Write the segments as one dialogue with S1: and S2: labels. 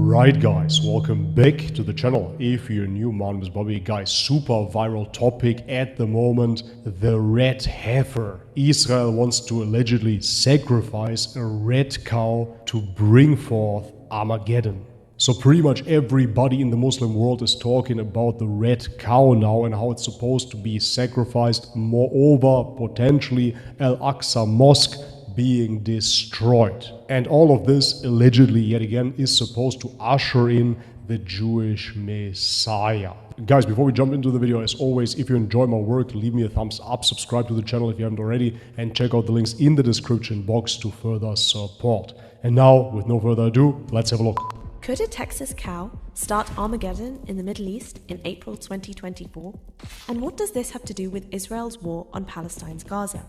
S1: Right guys, welcome back to the channel. If you're new, my name is Bobby. Guys, super viral topic at the moment, the red heifer. Israel wants to allegedly sacrifice a red cow to bring forth Armageddon. So pretty much everybody in the Muslim world is talking about the red cow now and how it's supposed to be sacrificed. Moreover, potentially Al-Aqsa Mosque being destroyed. And all of this allegedly yet again is supposed to usher in the Jewish Messiah. Guys, before we jump into the video, as always, if you enjoy my work, leave me a thumbs up, subscribe to the channel if you haven't already, and check out the links in the description box to further support. And now, with no further ado, let's have a look.
S2: Could a Texas cow start Armageddon in the Middle East in April 2024? And what does this have to do with Israel's war on Palestine's Gaza?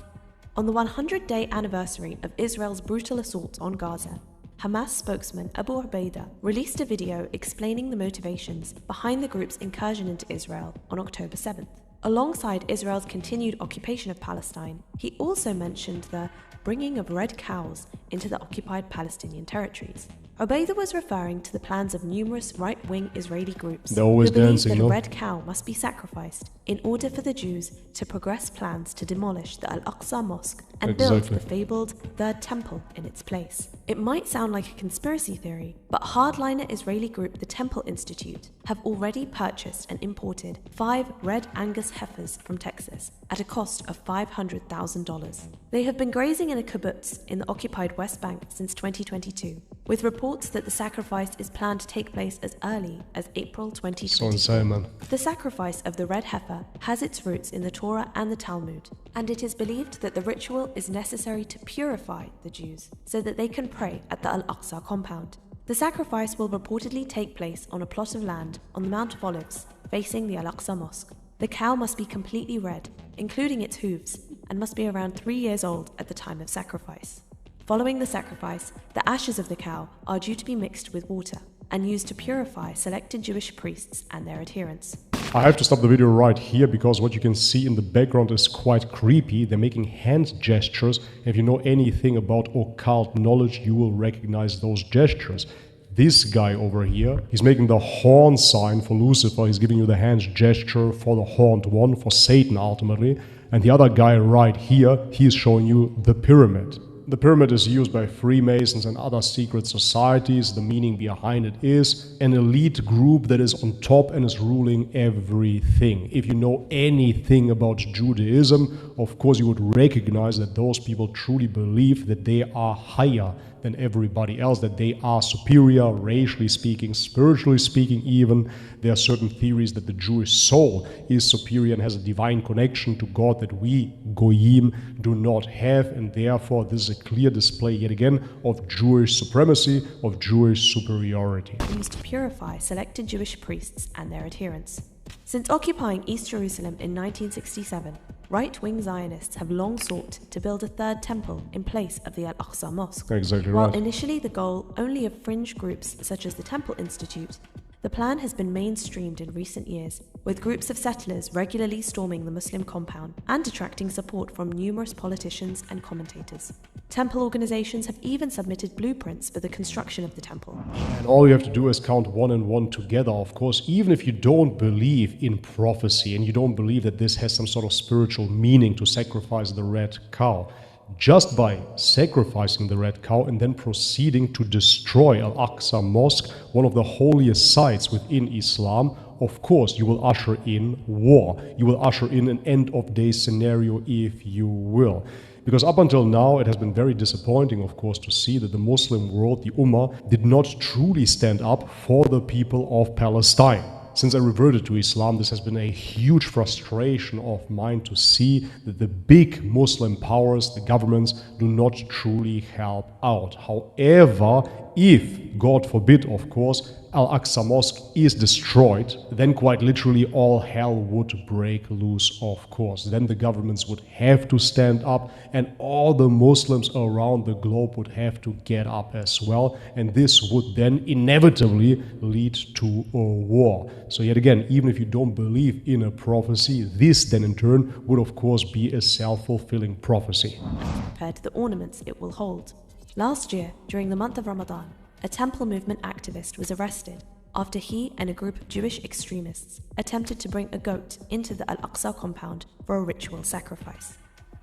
S2: On the 100-day anniversary of Israel's brutal assault on Gaza, Hamas spokesman Abu Ubaidah released a video explaining the motivations behind the group's incursion into Israel on October 7th. Alongside Israel's continued occupation of Palestine, he also mentioned the bringing of red cows into the occupied Palestinian territories. Ubaidah was referring to the plans of numerous right-wing Israeli groups who believe that a red cow must be sacrificed in order for the Jews to progress plans to demolish the Al-Aqsa Mosque and build the fabled Third Temple in its place. It might sound like a conspiracy theory, but hardliner Israeli group the Temple Institute have already purchased and imported 5 red Angus heifers from Texas at a cost of $500,000. They have been grazing in a kibbutz in the occupied West Bank since 2022, with reports that the sacrifice is planned to take place as early as April 2020.
S1: So insane, man.
S2: The sacrifice of the red heifer has its roots in the Torah and the Talmud, and it is believed that the ritual is necessary to purify the Jews so that they can pray at the Al-Aqsa compound. The sacrifice will reportedly take place on a plot of land on the Mount of Olives facing the Al-Aqsa Mosque. The cow must be completely red, including its hooves, and must be around 3 years old at the time of sacrifice. Following the sacrifice, the ashes of the cow are due to be mixed with water and used to purify selected Jewish priests and their adherents.
S1: I have to stop the video right here because what you can see in the background is quite creepy. They're making hand gestures. If you know anything about occult knowledge, you will recognize those gestures. This guy over here, he's making the horn sign for Lucifer. He's giving you the hand gesture for the horned one, for Satan ultimately. And the other guy right here, he's showing you the pyramid. The pyramid is used by Freemasons and other secret societies. The meaning behind it is an elite group that is on top and is ruling everything. If you know anything about Judaism, of course you would recognize that those people truly believe that they are higher than everybody else, that they are superior, racially speaking, spiritually speaking even. There are certain theories that the Jewish soul is superior and has a divine connection to God that we, Goyim, do not have, and therefore this is a clear display yet again of Jewish supremacy, of Jewish superiority.
S2: Used to purify selected Jewish priests and their adherents. Since occupying East Jerusalem in 1967, right-wing Zionists have long sought to build a third temple in place of the Al-Aqsa Mosque.
S1: Exactly
S2: While
S1: right.
S2: initially the goal only of fringe groups such as the Temple Institute, the plan has been mainstreamed in recent years, with groups of settlers regularly storming the Muslim compound and attracting support from numerous politicians and commentators. Temple organizations have even submitted blueprints for the construction of the temple.
S1: And all you have to do is count 1 and 1 together, of course, even if you don't believe in prophecy and you don't believe that this has some sort of spiritual meaning to sacrifice the red cow. Just by sacrificing the red cow and then proceeding to destroy Al-Aqsa Mosque, one of the holiest sites within Islam, of course you will usher in war. You will usher in an end-of-days scenario, if you will. Because up until now, it has been very disappointing, of course, to see that the Muslim world, the Ummah, did not truly stand up for the people of Palestine. Since I reverted to Islam, this has been a huge frustration of mine to see that the big Muslim powers, the governments, do not truly help out. However, if, God forbid, of course, Al-Aqsa Mosque is destroyed, then quite literally all hell would break loose, of course. Then the governments would have to stand up and all the Muslims around the globe would have to get up as well. And this would then inevitably lead to a war. So yet again, even if you don't believe in a prophecy, this then in turn would of course be a self-fulfilling prophecy.
S2: Compared to the ornaments it will hold. Last year, during the month of Ramadan, a Temple Movement activist was arrested after he and a group of Jewish extremists attempted to bring a goat into the Al-Aqsa compound for a ritual sacrifice.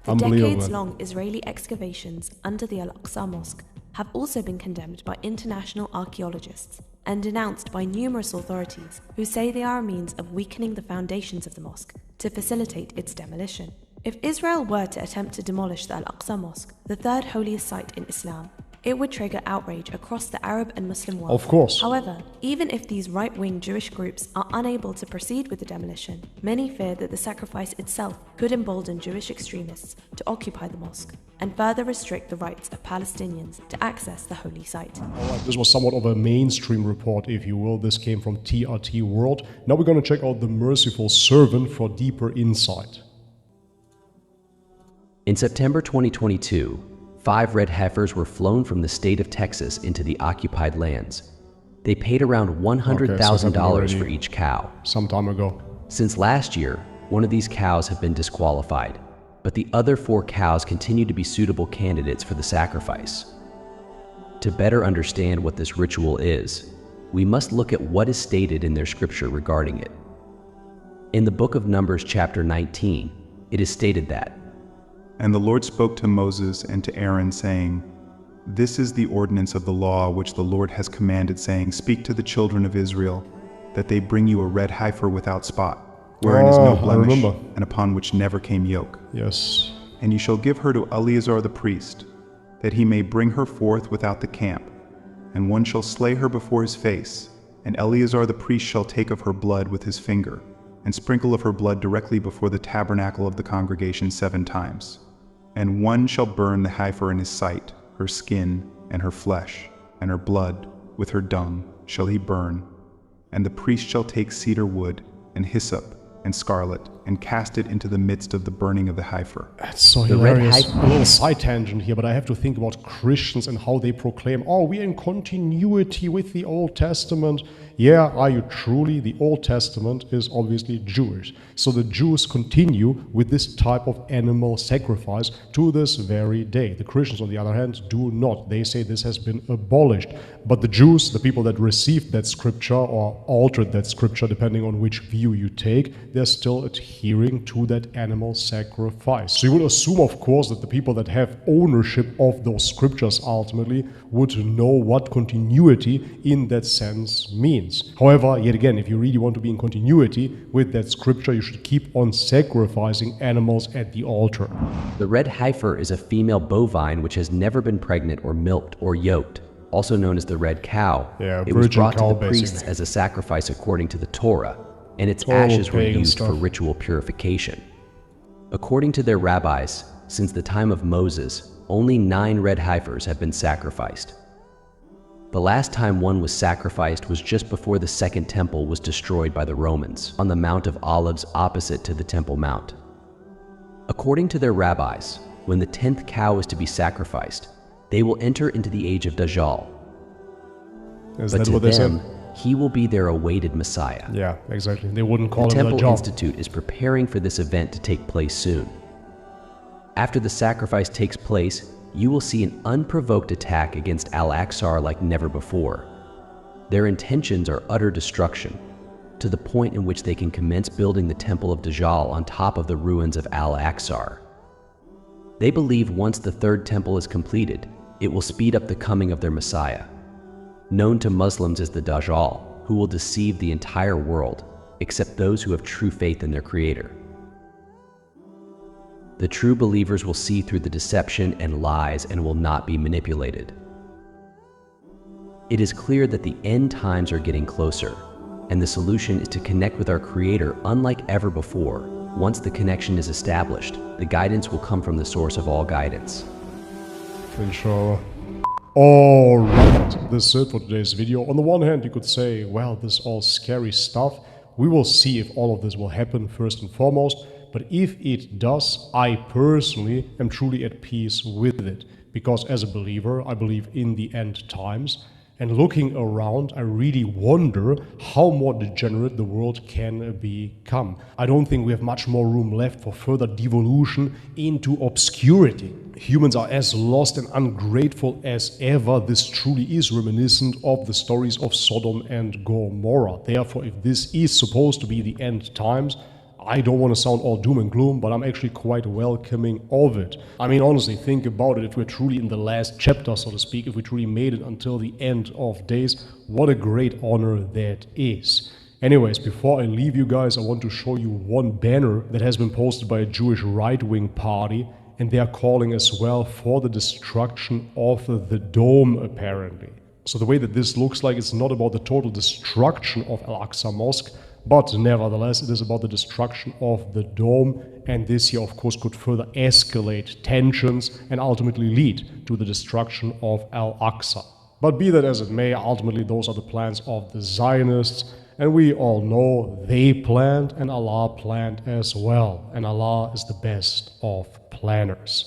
S2: The decades-long Israeli excavations under the Al-Aqsa Mosque have also been condemned by international archaeologists and denounced by numerous authorities who say they are a means of weakening the foundations of the mosque to facilitate its demolition. If Israel were to attempt to demolish the Al-Aqsa Mosque, the third holiest site in Islam, it would trigger outrage across the Arab and Muslim world.
S1: Of course.
S2: However, even if these right-wing Jewish groups are unable to proceed with the demolition, many fear that the sacrifice itself could embolden Jewish extremists to occupy the mosque and further restrict the rights of Palestinians to access the holy site.
S1: Alright, this was somewhat of a mainstream report, if you will. This came from TRT World. Now we're going to check out the Merciful Servant for deeper insight.
S3: In September 2022, 5 red heifers were flown from the state of Texas into the occupied lands. They paid around $100,000 for each cow.
S1: Some time ago.
S3: Since last year, one of these cows have been disqualified, but the other 4 cows continue to be suitable candidates for the sacrifice. To better understand what this ritual is, we must look at what is stated in their scripture regarding it. In the book of Numbers chapter 19, it is stated that,
S4: "And the Lord spoke to Moses and to Aaron, saying, This is the ordinance of the law which the Lord has commanded, saying, Speak to the children of Israel, that they bring you a red heifer without spot, wherein is no blemish, and upon which never came yoke.
S1: Yes.
S4: And you shall give her to Eleazar the priest, that he may bring her forth without the camp. And one shall slay her before his face, and Eleazar the priest shall take of her blood with his finger, and sprinkle of her blood directly before the tabernacle of the congregation 7 times. And one shall burn the heifer in his sight, her skin and her flesh, and her blood with her dung shall he burn. And the priest shall take cedar wood and hyssop and scarlet, and cast it into the midst of the burning of the heifer."
S1: That's so hilarious. A little side tangent here, but I have to think about Christians and how they proclaim, oh, we're in continuity with the Old Testament. Yeah, are you truly? The Old Testament is obviously Jewish. So the Jews continue with this type of animal sacrifice to this very day. The Christians, on the other hand, do not. They say this has been abolished. But the Jews, the people that received that scripture or altered that scripture, depending on which view you take, they're still adhering to that animal sacrifice. So you would assume, of course, that the people that have ownership of those scriptures ultimately would know what continuity in that sense means. However, yet again, if you really want to be in continuity with that scripture, you should keep on sacrificing animals at the altar.
S3: The red heifer is a female bovine which has never been pregnant or milked or yoked, also known as the red cow.
S1: Yeah,
S3: it was brought
S1: cow,
S3: to the priests as a sacrifice according to the Torah, and its ashes were used for ritual purification. According to their rabbis, since the time of Moses, only 9 red heifers have been sacrificed. The last time one was sacrificed was just before the Second Temple was destroyed by the Romans, on the Mount of Olives opposite to the Temple Mount. According to their rabbis, when the 10th cow is to be sacrificed, they will enter into the age of Dajjal.
S1: Is
S3: but
S1: that
S3: to
S1: what they
S3: them,
S1: said?
S3: He will be their awaited Messiah.
S1: Yeah, exactly. They wouldn't call
S3: the
S1: him
S3: Temple
S1: Dajjal.
S3: Institute is preparing for this event to take place soon. After the sacrifice takes place, you will see an unprovoked attack against Al-Aqsa like never before. Their intentions are utter destruction, to the point in which they can commence building the Temple of Dajjal on top of the ruins of Al-Aqsa. They believe once the 3rd temple is completed, it will speed up the coming of their Messiah, known to Muslims as the Dajjal, who will deceive the entire world, except those who have true faith in their Creator. The true believers will see through the deception and lies and will not be manipulated. It is clear that the end times are getting closer, and the solution is to connect with our Creator unlike ever before. Once the connection is established, the guidance will come from the source of all guidance.
S1: Inshallah. Alright, this is it for today's video. On the one hand, you could say, well, this is all scary stuff. We will see if all of this will happen first and foremost. But if it does, I personally am truly at peace with it. Because as a believer, I believe in the end times. And looking around, I really wonder how more degenerate the world can become. I don't think we have much more room left for further devolution into obscurity. Humans are as lost and ungrateful as ever. This truly is reminiscent of the stories of Sodom and Gomorrah. Therefore, if this is supposed to be the end times, I don't want to sound all doom and gloom, but I'm actually quite welcoming of it. I mean, honestly, think about it. If we're truly in the last chapter, so to speak, if we truly made it until the end of days, what a great honor that is. Anyways, before I leave you guys, I want to show you one banner that has been posted by a Jewish right-wing party, and they are calling as well for the destruction of the dome, apparently. So the way that this looks like, it's not about the total destruction of Al-Aqsa Mosque, but nevertheless, it is about the destruction of the dome, and this here, of course, could further escalate tensions and ultimately lead to the destruction of Al-Aqsa. But be that as it may, ultimately those are the plans of the Zionists, and we all know they planned and Allah planned as well, and Allah is the best of planners.